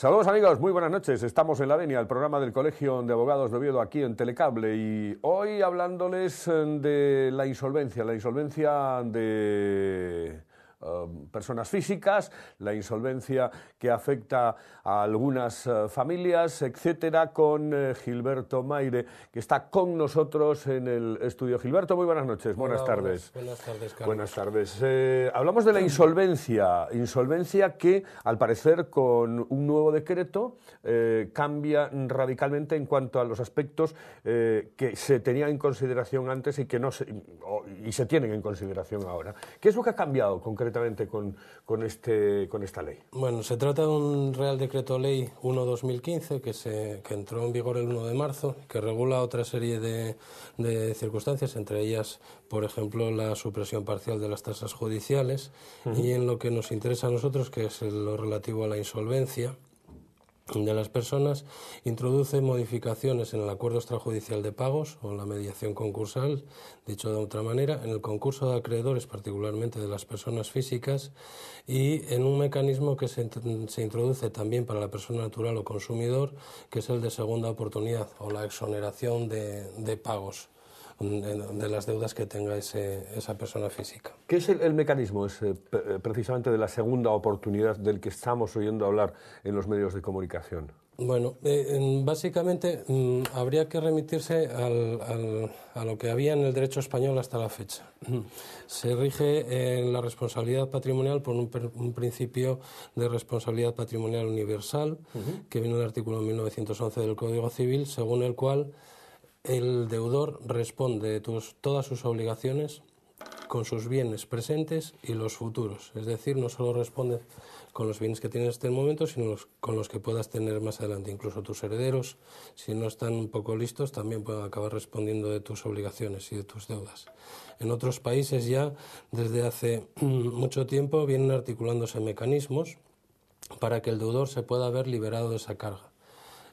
Saludos amigos, muy buenas noches. Estamos en La Venia, el programa del Colegio de Abogados de Oviedo aquí en Telecable, y hoy hablándoles de la insolvencia de personas físicas, la insolvencia que afecta a algunas familias, etcétera, con Gilberto Maire, que está con nosotros en el estudio. Gilberto, muy buenas noches, buenas tardes. Buenas tardes, Carlos. Buenas tardes. Hablamos de la insolvencia que, al parecer, con un nuevo decreto, cambia radicalmente en cuanto a los aspectos que se tenían en consideración antes y que no se tienen en consideración ahora. ¿Qué es lo que ha cambiado concretamente con esta ley? Bueno, se trata de un Real Decreto Ley 1/2015 que entró en vigor el 1 de marzo, que regula otra serie de circunstancias, entre ellas, por ejemplo, la supresión parcial de las tasas judiciales, y en lo que nos interesa a nosotros, que es lo relativo a la insolvencia de las personas, introduce modificaciones en el acuerdo extrajudicial de pagos o en la mediación concursal, dicho de otra manera, en el concurso de acreedores, particularmente de las personas físicas, y en un mecanismo que se introduce también para la persona natural o consumidor, que es el de segunda oportunidad o la exoneración de pagos de las deudas que tenga esa persona física. ¿Qué es el mecanismo precisamente de la segunda oportunidad del que estamos oyendo hablar en los medios de comunicación? Bueno, básicamente habría que remitirse a lo que había en el derecho español hasta la fecha. Se rige en la responsabilidad patrimonial por un principio de responsabilidad patrimonial universal, que viene del artículo 1911 del Código Civil, según el cual el deudor responde de todas sus obligaciones con sus bienes presentes y los futuros. Es decir, no solo responde con los bienes que tienes en este momento, sino con los que puedas tener más adelante. Incluso tus herederos, si no están un poco listos, también pueden acabar respondiendo de tus obligaciones y de tus deudas. En otros países ya, desde hace mucho tiempo, vienen articulándose mecanismos para que el deudor se pueda ver liberado de esa carga.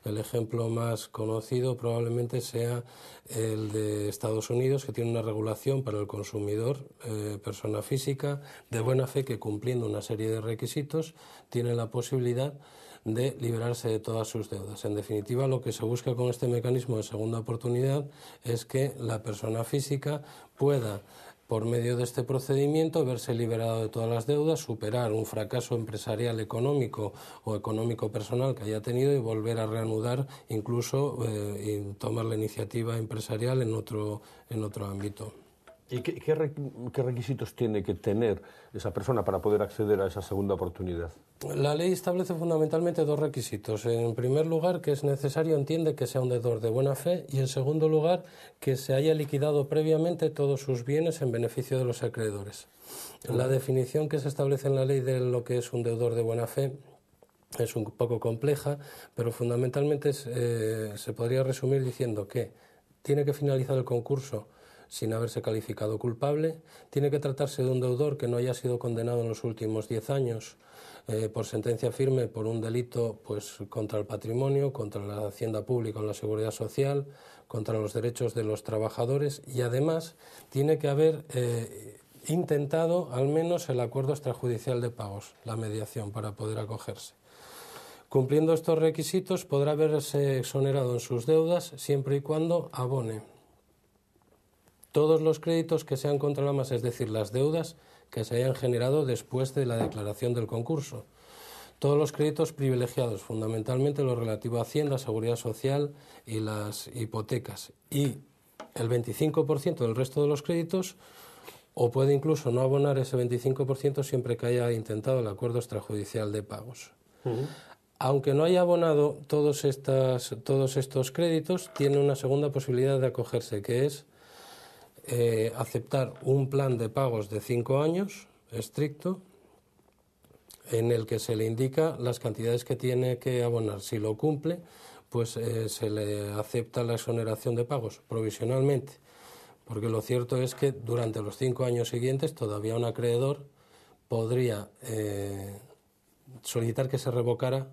El ejemplo más conocido probablemente sea el de Estados Unidos, que tiene una regulación para el consumidor, persona física, de buena fe, que cumpliendo una serie de requisitos tiene la posibilidad de liberarse de todas sus deudas. En definitiva, lo que se busca con este mecanismo de segunda oportunidad es que la persona física pueda, por medio de este procedimiento, verse liberado de todas las deudas, superar un fracaso empresarial económico o económico personal que haya tenido y volver a reanudar, incluso y tomar la iniciativa empresarial en otro ámbito. ¿Y qué requisitos tiene que tener esa persona para poder acceder a esa segunda oportunidad? La ley establece fundamentalmente dos requisitos. En primer lugar, que es necesario, entiende, que sea un deudor de buena fe, y en segundo lugar, que se haya liquidado previamente todos sus bienes en beneficio de los acreedores. La definición que se establece en la ley de lo que es un deudor de buena fe es un poco compleja, pero fundamentalmente se podría resumir diciendo que tiene que finalizar el concurso sin haberse calificado culpable, tiene que tratarse de un deudor que no haya sido condenado en los últimos 10 años por sentencia firme por un delito contra el patrimonio, contra la hacienda pública o la seguridad social, contra los derechos de los trabajadores, y además tiene que haber intentado al menos el acuerdo extrajudicial de pagos, la mediación, para poder acogerse. Cumpliendo estos requisitos podrá verse exonerado en sus deudas siempre y cuando abone todos los créditos que sean contra la masa, es decir, las deudas que se hayan generado después de la declaración del concurso. Todos los créditos privilegiados, fundamentalmente lo relativo a Hacienda, Seguridad Social y las hipotecas. Y el 25% del resto de los créditos, o puede incluso no abonar ese 25% siempre que haya intentado el acuerdo extrajudicial de pagos. Aunque no haya abonado todos estos créditos, tiene una segunda posibilidad de acogerse, que es aceptar un plan de pagos de 5 años estricto, en el que se le indica las cantidades que tiene que abonar. Si lo cumple, pues se le acepta la exoneración de pagos provisionalmente, porque lo cierto es que durante los 5 años siguientes todavía un acreedor podría solicitar que se revocara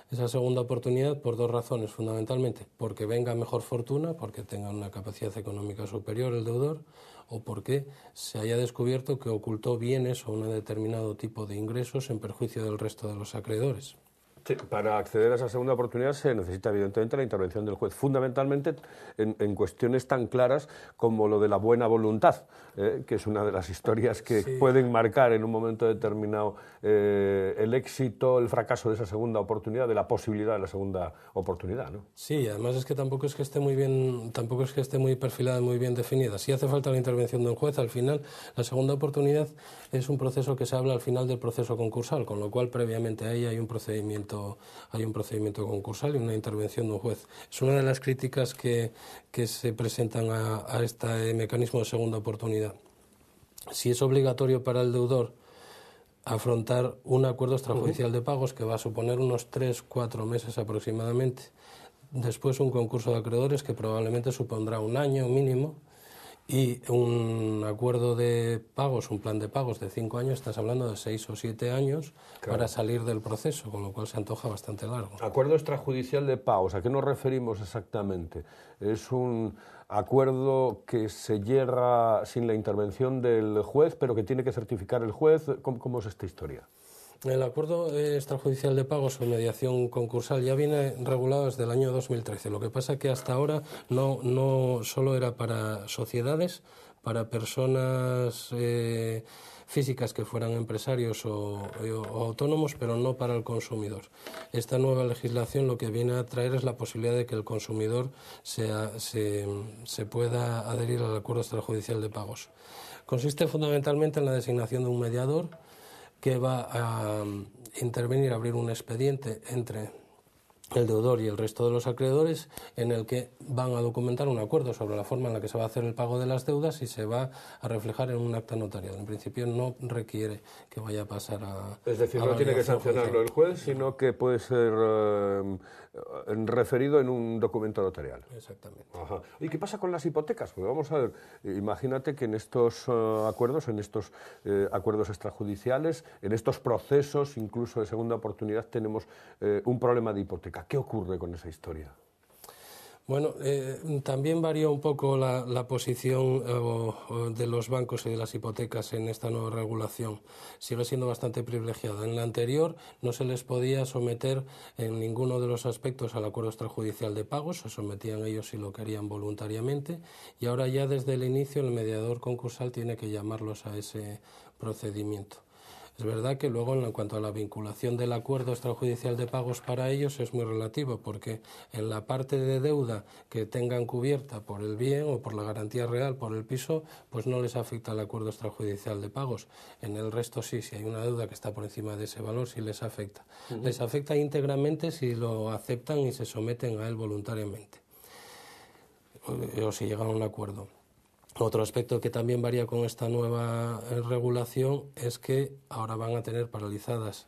esa segunda oportunidad por dos razones, fundamentalmente: porque venga mejor fortuna, porque tenga una capacidad económica superior el deudor, o porque se haya descubierto que ocultó bienes o un determinado tipo de ingresos en perjuicio del resto de los acreedores. Sí, para acceder a esa segunda oportunidad se necesita evidentemente la intervención del juez, fundamentalmente en cuestiones tan claras como lo de la buena voluntad, que es una de las historias que pueden marcar en un momento determinado el éxito, el fracaso de esa segunda oportunidad, de la posibilidad de la segunda oportunidad, ¿no? Sí, además es que tampoco es que esté muy bien, tampoco es que esté muy perfilada, muy bien definida. Si hace falta la intervención de un juez, al final la segunda oportunidad es un proceso que se habla al final del proceso concursal, con lo cual previamente a ella hay un procedimiento concursal y una intervención de un juez. Es una de las críticas que se presentan a este mecanismo de segunda oportunidad. Si es obligatorio para el deudor afrontar un acuerdo extrajudicial de pagos, que va a suponer unos 3-4 meses aproximadamente, después un concurso de acreedores que probablemente supondrá un año mínimo, y un acuerdo de pagos, un plan de pagos de 5 años, estás hablando de 6 o 7 años para salir del proceso, con lo cual se antoja bastante largo. Acuerdo extrajudicial de pagos, ¿a qué nos referimos exactamente? ¿Es un acuerdo que se llega sin la intervención del juez, pero que tiene que certificar el juez? ¿Cómo es esta historia? El acuerdo extrajudicial de pagos o mediación concursal ya viene regulado desde el año 2013. Lo que pasa es que hasta ahora no solo era para sociedades, para personas físicas que fueran empresarios o autónomos, pero no para el consumidor. Esta nueva legislación lo que viene a traer es la posibilidad de que el consumidor se pueda adherir al acuerdo extrajudicial de pagos. Consiste fundamentalmente en la designación de un mediador que va a intervenir, abrir un expediente entre el deudor y el resto de los acreedores, en el que van a documentar un acuerdo sobre la forma en la que se va a hacer el pago de las deudas y se va a reflejar en un acta notarial. En principio no requiere que vaya a pasar a... Es decir, no tiene que sancionarlo el juez, sino que puede ser referido en un documento notarial. Exactamente. Ajá. ¿Y qué pasa con las hipotecas? Pues vamos a ver, imagínate que en estos acuerdos extrajudiciales, en estos procesos incluso de segunda oportunidad, tenemos un problema de hipoteca. ¿Qué ocurre con esa historia? Bueno, también varía un poco la posición de los bancos y de las hipotecas en esta nueva regulación. Sigue siendo bastante privilegiada. En la anterior no se les podía someter en ninguno de los aspectos al acuerdo extrajudicial de pagos, se sometían ellos si lo querían voluntariamente, y ahora ya desde el inicio el mediador concursal tiene que llamarlos a ese procedimiento. Es verdad que luego, en cuanto a la vinculación del acuerdo extrajudicial de pagos para ellos, es muy relativo, porque en la parte de deuda que tengan cubierta por el bien o por la garantía real por el piso, pues no les afecta el acuerdo extrajudicial de pagos. En el resto sí, si hay una deuda que está por encima de ese valor, sí les afecta. Les afecta íntegramente si lo aceptan y se someten a él voluntariamente, o si llegan a un acuerdo. Otro aspecto que también varía con esta nueva regulación es que ahora van a tener paralizadas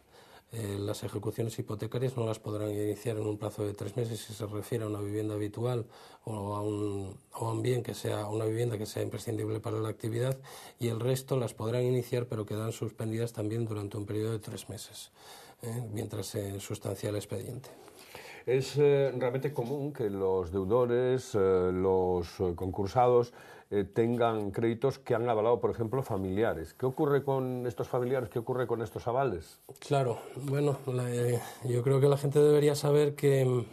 las ejecuciones hipotecarias, no las podrán iniciar en un plazo de 3 meses si se refiere a una vivienda habitual o a un bien que sea una vivienda que sea imprescindible para la actividad, y el resto las podrán iniciar pero quedan suspendidas también durante un periodo de 3 meses, mientras se sustancia el expediente. Es realmente común que los deudores, los concursados, tengan créditos que han avalado, por ejemplo, familiares. ¿Qué ocurre con estos familiares? ¿Qué ocurre con estos avales? Claro, bueno, yo creo que la gente debería saber que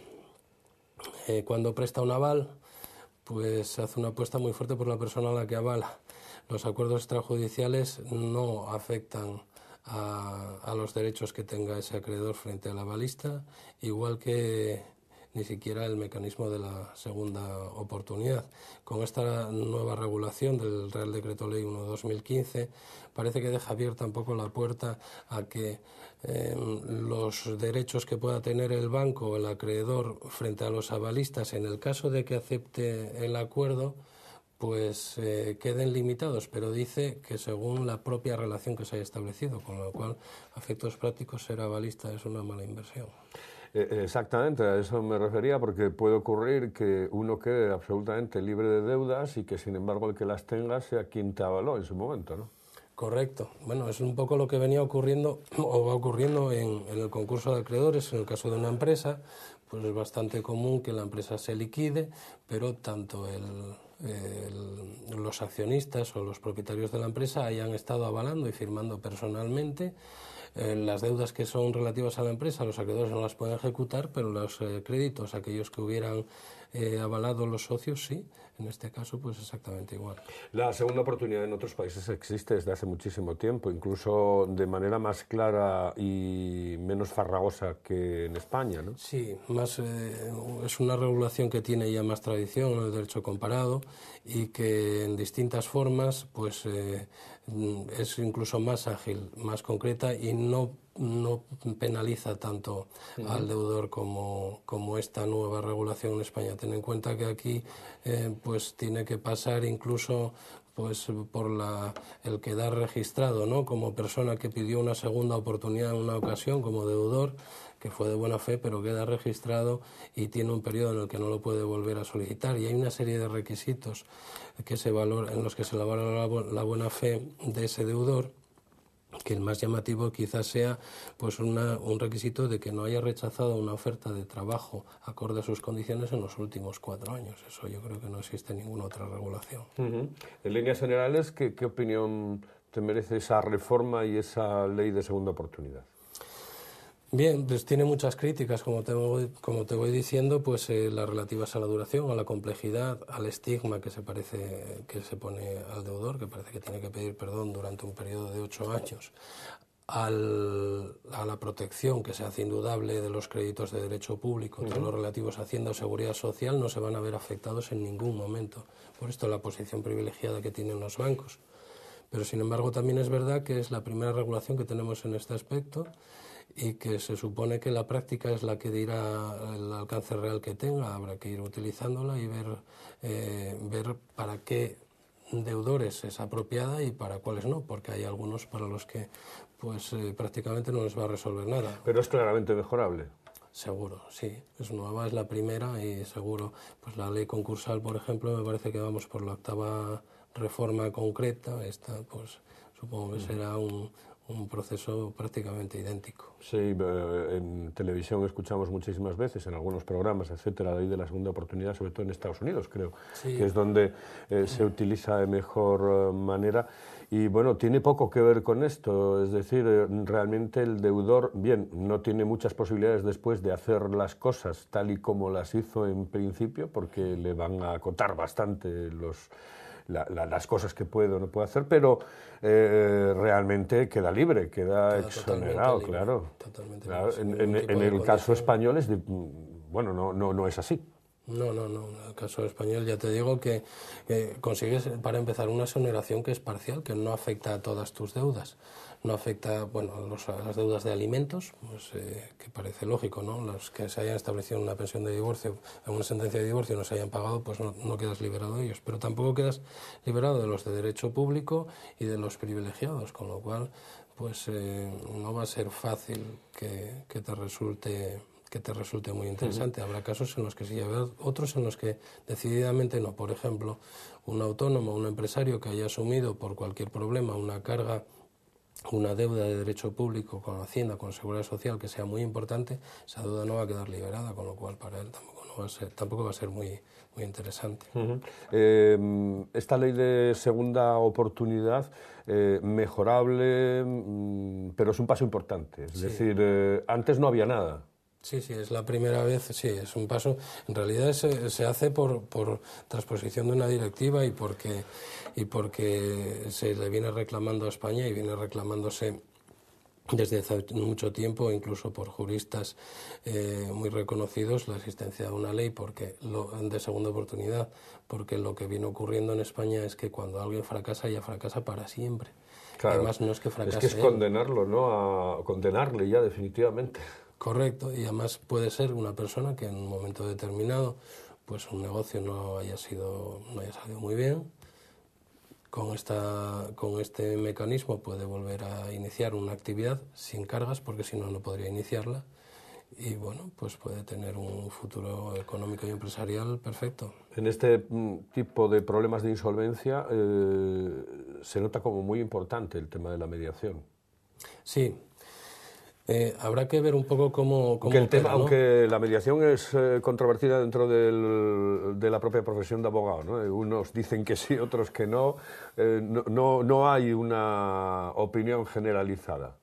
cuando presta un aval, pues se hace una apuesta muy fuerte por la persona a la que avala. Los acuerdos extrajudiciales no afectan a los derechos que tenga ese acreedor frente al avalista, igual que ni siquiera el mecanismo de la segunda oportunidad. Con esta nueva regulación del Real Decreto Ley 1/2015 parece que deja abierta un poco la puerta a que los derechos que pueda tener el banco o el acreedor frente a los avalistas, en el caso de que acepte el acuerdo, pues queden limitados, pero dice que según la propia relación que se haya establecido, con lo cual a efectos prácticos ser avalista es una mala inversión. Exactamente, a eso me refería, porque puede ocurrir que uno quede absolutamente libre de deudas y que sin embargo el que las tenga sea quien te avaló en su momento, ¿no? Correcto. Bueno, es un poco lo que venía ocurriendo o va ocurriendo en el concurso de acreedores. En el caso de una empresa, pues es bastante común que la empresa se liquide, pero tanto los accionistas o los propietarios de la empresa hayan estado avalando y firmando personalmente las deudas que son relativas a la empresa, los acreedores no las pueden ejecutar, pero los créditos, aquellos que hubieran avalado los socios, sí. En este caso, pues exactamente igual. La segunda oportunidad en otros países existe desde hace muchísimo tiempo, incluso de manera más clara y menos farragosa que en España, ¿no? Sí, más, es una regulación que tiene ya más tradición en el derecho comparado y que en distintas formas pues, es incluso más ágil, más concreta y no penaliza tanto al deudor como esta nueva regulación en España. Ten en cuenta que aquí pues tiene que pasar incluso pues por el quedar registrado, ¿no?, como persona que pidió una segunda oportunidad en una ocasión como deudor, que fue de buena fe, pero queda registrado y tiene un periodo en el que no lo puede volver a solicitar. Y hay una serie de requisitos en los que se valora la buena fe de ese deudor, que el más llamativo quizás sea pues un requisito de que no haya rechazado una oferta de trabajo acorde a sus condiciones en los últimos 4 años. Eso yo creo que no existe en ninguna otra regulación. En líneas generales, ¿qué opinión te merece esa reforma y esa ley de segunda oportunidad? Bien, pues tiene muchas críticas, como te voy diciendo, pues las relativas a la duración, a la complejidad, al estigma que se pone al deudor, que parece que tiene que pedir perdón durante un periodo de 8 años, a la protección que se hace indudable de los créditos de derecho público, todos los relativos a Hacienda o Seguridad Social no se van a ver afectados en ningún momento. Por esto la posición privilegiada que tienen los bancos. Pero sin embargo también es verdad que es la primera regulación que tenemos en este aspecto y que se supone que la práctica es la que dirá el alcance real que tenga. Habrá que ir utilizándola y ver para qué deudores es apropiada y para cuáles no, porque hay algunos para los que pues prácticamente no les va a resolver nada. Pero es claramente mejorable. Seguro, sí. Es nueva, es la primera y seguro. Pues la ley concursal, por ejemplo, me parece que vamos por la 8ª reforma concreta. Esta, pues supongo que será un proceso prácticamente idéntico. Sí, en televisión escuchamos muchísimas veces, en algunos programas, etcétera, la ley de la segunda oportunidad, sobre todo en Estados Unidos, creo, sí, que es donde se utiliza de mejor manera. Y bueno, tiene poco que ver con esto, es decir, realmente el deudor, bien, no tiene muchas posibilidades después de hacer las cosas tal y como las hizo en principio, porque le van a acotar bastante las cosas que puede o no puede hacer, pero realmente queda libre, queda exonerado, libre, claro. Totalmente claro. Libre, en el caso español bueno, no es así. No, en el caso español ya te digo que consigues, para empezar, una exoneración que es parcial, que no afecta a todas tus deudas. No afecta, bueno, a las deudas de alimentos, pues, que parece lógico, ¿no? Los que se hayan establecido en una pensión de divorcio, en una sentencia de divorcio, no se hayan pagado, pues no quedas liberado de ellos. Pero tampoco quedas liberado de los de derecho público y de los privilegiados, con lo cual, pues no va a ser fácil que te resulte muy interesante. Habrá casos en los que sí, habrá otros en los que decididamente no. Por ejemplo, un autónomo, un empresario que haya asumido por cualquier problema una carga, una deuda de derecho público con Hacienda, con Seguridad Social, que sea muy importante, esa deuda no va a quedar liberada, con lo cual para él tampoco va a ser muy interesante. Esta ley de segunda oportunidad, mejorable, pero es un paso importante. Es decir, antes no había nada. Sí, es la primera vez, sí, es un paso. En realidad se hace por transposición de una directiva y porque se le viene reclamando a España y viene reclamándose desde hace mucho tiempo, incluso por juristas muy reconocidos, la existencia de una ley de segunda oportunidad, porque lo que viene ocurriendo en España es que cuando alguien fracasa, ya fracasa para siempre. Claro, además, no es que fracase. Es que es condenarlo, ¿no? A condenarle ya definitivamente. Correcto, y además puede ser una persona que en un momento determinado pues un negocio no haya salido muy bien. Con este mecanismo puede volver a iniciar una actividad sin cargas, porque si no, no podría iniciarla. Y bueno, pues puede tener un futuro económico y empresarial perfecto. En este tipo de problemas de insolvencia se nota como muy importante el tema de la mediación. Sí. Habrá que ver un poco cómo ¿no? Aunque la mediación es controvertida dentro de la propia profesión de abogado, ¿no? Unos dicen que sí, otros que no. No hay una opinión generalizada.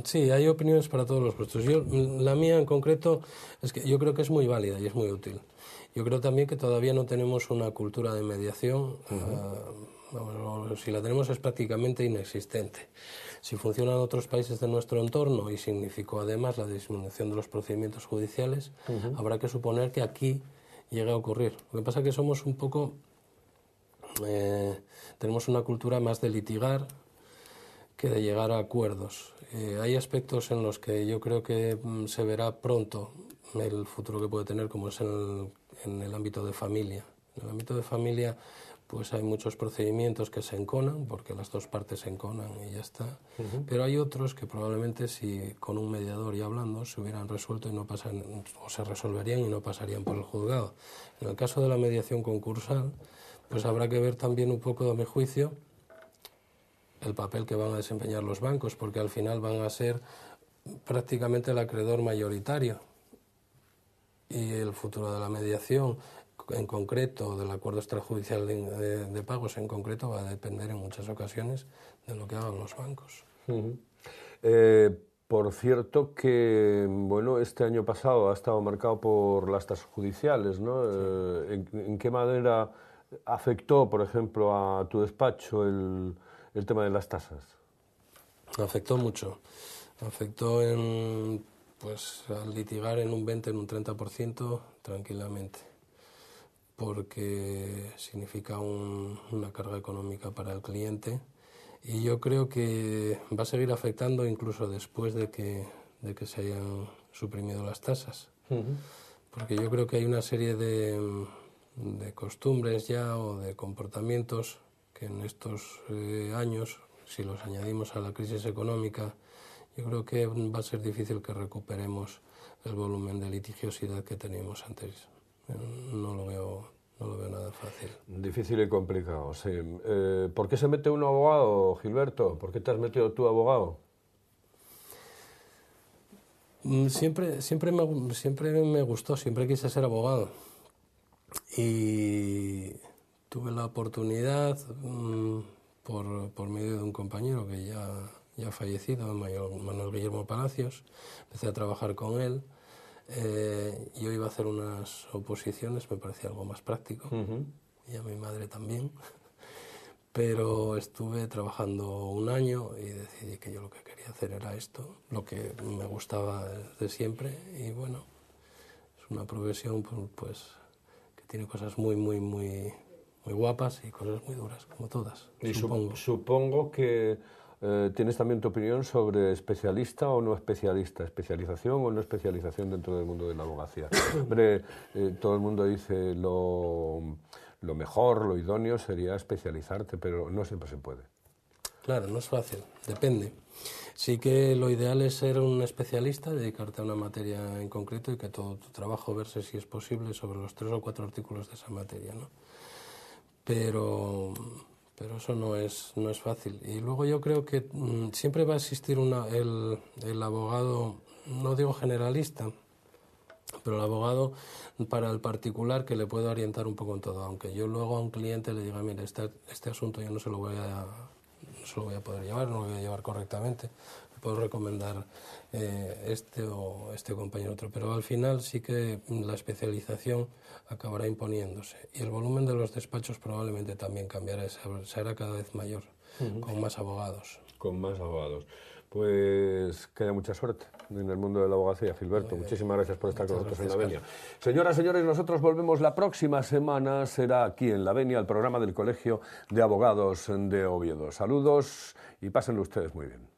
Sí, hay opiniones para todos los puestos. La mía en concreto es que yo creo que es muy válida y es muy útil. Yo creo también que todavía no tenemos una cultura de mediación. Si la tenemos es prácticamente inexistente. Si funciona en otros países de nuestro entorno y significó además la disminución de los procedimientos judiciales, habrá que suponer que aquí llegue a ocurrir. Lo que pasa es que somos un poco... tenemos una cultura más de litigar que de llegar a acuerdos. Hay aspectos en los que yo creo que se verá pronto el futuro que puede tener, como es en el ámbito de familia. En el ámbito de familia pues hay muchos procedimientos que se enconan, porque las dos partes se enconan y ya está. Pero hay otros que probablemente si con un mediador y hablando se hubieran resuelto y no pasan, o se resolverían y no pasarían por el juzgado. En el caso de la mediación concursal, pues habrá que ver también un poco, a mi juicio, el papel que van a desempeñar los bancos, porque al final van a ser prácticamente el acreedor mayoritario. Y el futuro de la mediación, en concreto, del acuerdo extrajudicial de pagos en concreto, va a depender en muchas ocasiones de lo que hagan los bancos. Por cierto que, bueno, este año pasado ha estado marcado por las tasas judiciales, ¿no? Sí. ¿En qué manera afectó, por ejemplo, a tu despacho el tema de las tasas? Afectó mucho. Afectó al litigar en un 20, en un 30% tranquilamente, porque significa una carga económica para el cliente, y yo creo que va a seguir afectando incluso después de que se hayan suprimido las tasas. Porque yo creo que hay una serie de costumbres ya o de comportamientos que en estos años, si los añadimos a la crisis económica, yo creo que va a ser difícil que recuperemos el volumen de litigiosidad que teníamos antes. No lo veo nada fácil. Difícil y complicado, sí. ¿Por qué se mete un abogado, Gilberto? ¿Por qué te has metido tú abogado? Siempre me gustó, siempre quise ser abogado. Y tuve la oportunidad, por medio de un compañero que ya fallecido, Manuel Guillermo Palacios, empecé a trabajar con él. Yo iba a hacer unas oposiciones, me parecía algo más práctico, y a mi madre también, pero estuve trabajando un año y decidí que yo lo que quería hacer era esto, lo que me gustaba desde siempre, y bueno, es una profesión pues que tiene cosas muy guapas y cosas muy duras, como todas, y supongo. Supongo que ¿tienes también tu opinión sobre especialista o no especialista, especialización o no especialización dentro del mundo de la abogacía? Hombre, todo el mundo dice lo mejor, lo idóneo sería especializarte, pero no siempre se puede. Claro, no es fácil, depende. Sí que lo ideal es ser un especialista, dedicarte a una materia en concreto y que todo tu trabajo verse si es posible sobre los 3 o 4 artículos de esa materia, ¿no? Pero eso no es fácil. Y luego yo creo que siempre va a existir el abogado, no digo generalista, pero el abogado para el particular que le puede orientar un poco en todo. Aunque yo luego a un cliente le diga, mire, este asunto yo no se lo voy a poder llevar, no lo voy a llevar correctamente, le puedo recomendar este compañero otro. Pero al final sí que la especialización acabará imponiéndose y el volumen de los despachos probablemente también cambiará, será cada vez mayor, con más abogados. Con más abogados. Pues que haya mucha suerte en el mundo de la abogacía, Gilberto. Muchísimas gracias por estar con nosotros en La Venia. Señoras, señores, nosotros volvemos la próxima semana, será aquí en La Venia, el programa del Colegio de Abogados de Oviedo. Saludos y pásenlo ustedes muy bien.